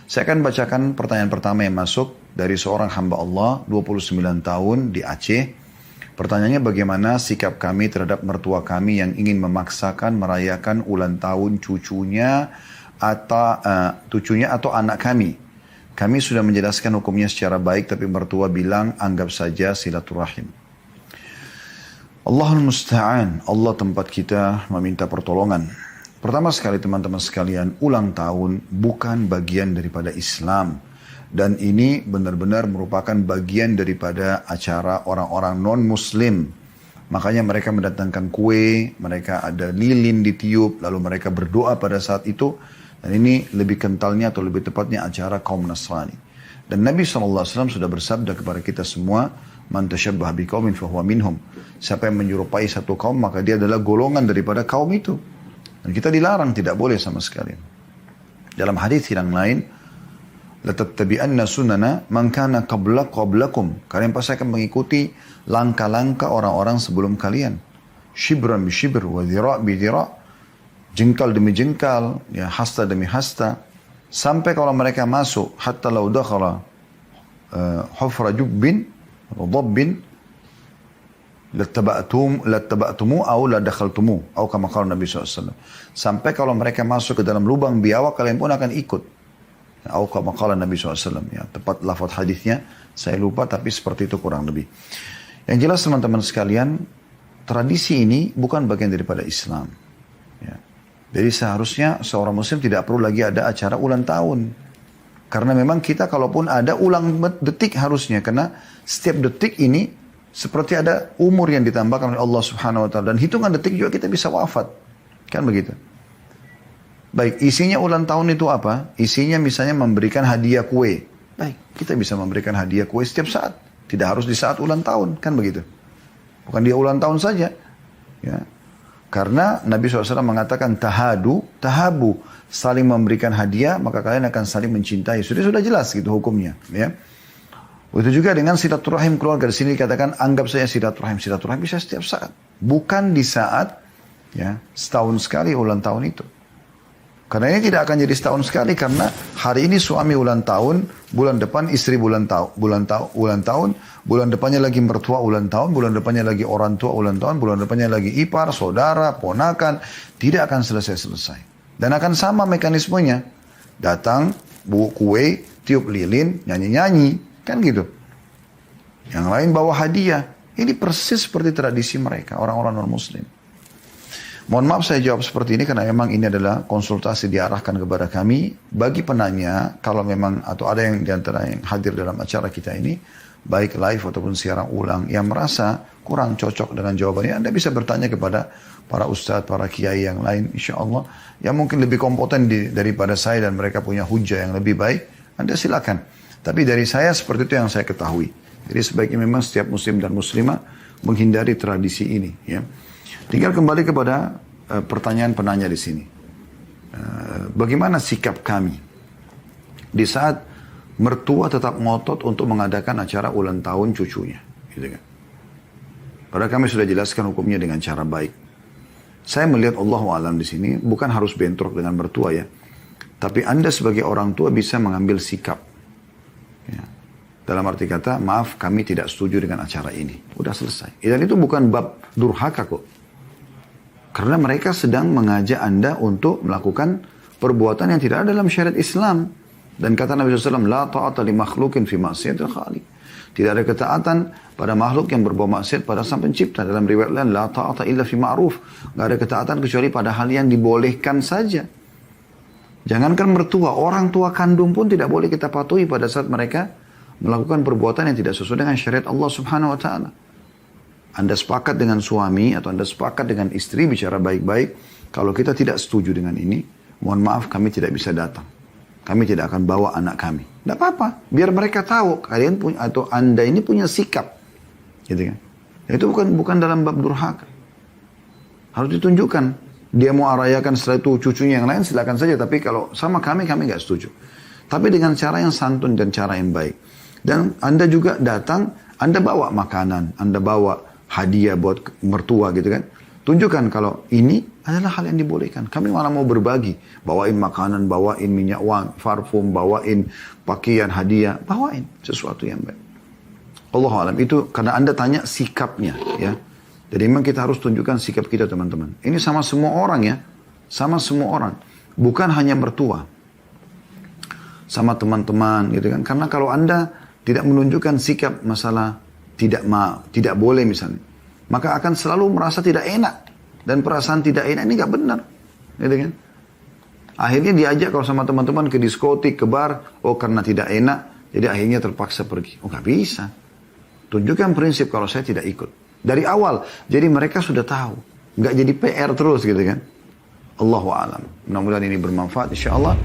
Saya akan bacakan pertanyaan pertama yang masuk dari seorang hamba Allah, 29 tahun di Aceh. Pertanyaannya, bagaimana sikap kami terhadap mertua kami yang ingin memaksakan merayakan ulang tahun cucunya atau anak kami. Kami sudah menjelaskan hukumnya secara baik, tapi mertua bilang anggap saja silaturahim. Allahul Musta'an, Allah tempat kita meminta pertolongan. Pertama sekali teman-teman sekalian, ulang tahun bukan bagian daripada Islam. Dan ini benar-benar merupakan bagian daripada acara orang-orang non-muslim. Makanya mereka mendatangkan kue, mereka ada lilin ditiup, lalu mereka berdoa pada saat itu. Dan ini lebih kentalnya atau lebih tepatnya acara kaum Nasrani. Dan Nabi SAW sudah bersabda kepada kita semua, Man tashabbaha biqaumin fahuwa minhum. Siapa yang menyerupai satu kaum, maka dia adalah golongan daripada kaum itu. Dan kita dilarang, tidak boleh sama sekali. Dalam hadis yang lain, latattabi'anna sunana man kana qablakum. Kalian pasti akan mengikuti langkah-langkah orang-orang sebelum kalian. Shibran bi shibr wa dhira' bi dhira'. Jengkal demi jengkal, ya hasta demi hasta. Sampai kalau mereka masuk, hatta law dakhala hufra jubbin wa dabbin lattaba'tumu aw la dakhaltumu atau kama qala Nabi SAW. Sampai kalau mereka masuk ke dalam lubang biawak, kalian pun akan ikut. Atau kama qala Nabi SAW. Ya, tepat lafaz hadisnya saya lupa, tapi seperti itu kurang lebih. Yang jelas teman-teman sekalian, tradisi ini bukan bagian daripada Islam. Ya. Jadi seharusnya seorang muslim tidak perlu lagi ada acara ulang tahun. Karena memang kita kalaupun ada ulang detik harusnya, karena setiap detik ini seperti ada umur yang ditambahkan oleh Allah Subhanahu wa taala, dan hitungan detik juga kita bisa wafat. Kan begitu. Baik, isinya ulang tahun itu apa? Isinya misalnya memberikan hadiah kue. Baik, kita bisa memberikan hadiah kue setiap saat. Tidak harus di saat ulang tahun, kan begitu. Bukan dia ulang tahun saja. Ya. Karena Nabi SAW mengatakan tahabu, saling memberikan hadiah, maka kalian akan saling mencintai. Sudah jelas gitu hukumnya. Ya. Begitu juga dengan silaturahim keluarga. Di sini dikatakan anggap saya silaturahim. Silaturahim bisa setiap saat. Bukan di saat ya setahun sekali ulang tahun itu. Karena ini tidak akan jadi setahun sekali, karena hari ini suami ulang tahun, bulan depan istri ulang tahun, bulan depannya lagi mertua ulang tahun, bulan depannya lagi orang tua ulang tahun, bulan depannya lagi ipar, saudara, ponakan, tidak akan selesai-selesai. Dan akan sama mekanismenya. Datang, bawa kue, tiup lilin, nyanyi-nyanyi, kan gitu. Yang lain bawa hadiah. Ini persis seperti tradisi mereka, orang-orang non-muslim. Mohon maaf saya jawab seperti ini karena memang ini adalah konsultasi diarahkan kepada kami. Bagi penanya, kalau memang atau ada yang diantara yang hadir dalam acara kita ini, baik live ataupun siaran ulang, yang merasa kurang cocok dengan jawabannya, Anda bisa bertanya kepada para ustadz, para kiai yang lain, insya Allah, yang mungkin lebih kompeten daripada saya dan mereka punya hujah yang lebih baik, Anda silakan. Tapi dari saya seperti itu yang saya ketahui. Jadi sebaiknya memang setiap muslim dan muslimah menghindari tradisi ini, ya. Tinggal kembali kepada pertanyaan penanya di sini. Bagaimana sikap kami di saat mertua tetap ngotot untuk mengadakan acara ulang tahun cucunya, gitu kan? Padahal kami sudah jelaskan hukumnya dengan cara baik. Saya melihat Allahu a'lam di sini bukan harus bentrok dengan mertua ya, tapi Anda sebagai orang tua bisa mengambil sikap. Ya. Dalam arti kata, maaf kami tidak setuju dengan acara ini. Udah selesai. Dan itu bukan bab durhaka kok. Karena mereka sedang mengajak Anda untuk melakukan perbuatan yang tidak ada dalam syariat Islam. Dan kata Nabi SAW, La ta'ata li makhlukin fi maksiatil khaliq. Tidak ada ketaatan pada makhluk yang berbuat maksiat pada sang pencipta. Dalam riwayat lain, La ta'ata illa fi ma'ruf. Tidak ada ketaatan kecuali pada hal yang dibolehkan saja. Jangankan mertua, orang tua kandung pun tidak boleh kita patuhi pada saat mereka melakukan perbuatan yang tidak sesuai dengan syariat Allah Subhanahu wa ta'ala. Anda sepakat dengan suami atau Anda sepakat dengan istri bicara baik-baik. Kalau kita tidak setuju dengan ini, mohon maaf kami tidak bisa datang. Kami tidak akan bawa anak kami. Tidak apa-apa. Biar mereka tahu kalian punya atau Anda ini punya sikap. Gitu kan. Itu bukan dalam bab durhaka. Harus ditunjukkan. Dia mau arayakan setelah itu cucunya yang lain silakan saja. Tapi kalau sama kami nggak setuju. Tapi dengan cara yang santun dan cara yang baik. Dan Anda juga datang, Anda bawa makanan, Anda bawa hadiah buat mertua gitu kan. Tunjukkan kalau ini adalah hal yang dibolehkan. Kami malah mau berbagi. Bawain makanan, bawain minyak wangi, parfum, bawain pakaian, hadiah. Bawain sesuatu yang baik. Allah alam. Itu karena Anda tanya sikapnya. Ya. Jadi memang kita harus tunjukkan sikap kita teman-teman. Ini sama semua orang ya. Sama semua orang. Bukan hanya mertua. Sama teman-teman gitu kan. Karena kalau Anda tidak menunjukkan sikap masalah tidak boleh misalnya. Maka akan selalu merasa tidak enak. Dan perasaan tidak enak ini gak benar. Gitu kan? Akhirnya diajak kalau sama teman-teman ke diskotik, ke bar. Oh karena tidak enak. Jadi akhirnya terpaksa pergi. Oh gak bisa. Tunjukkan prinsip kalau saya tidak ikut. Dari awal. Jadi mereka sudah tahu. Gak jadi PR terus gitu kan. Allahu a'lam. Mudah-mudahan ini bermanfaat insya Allah.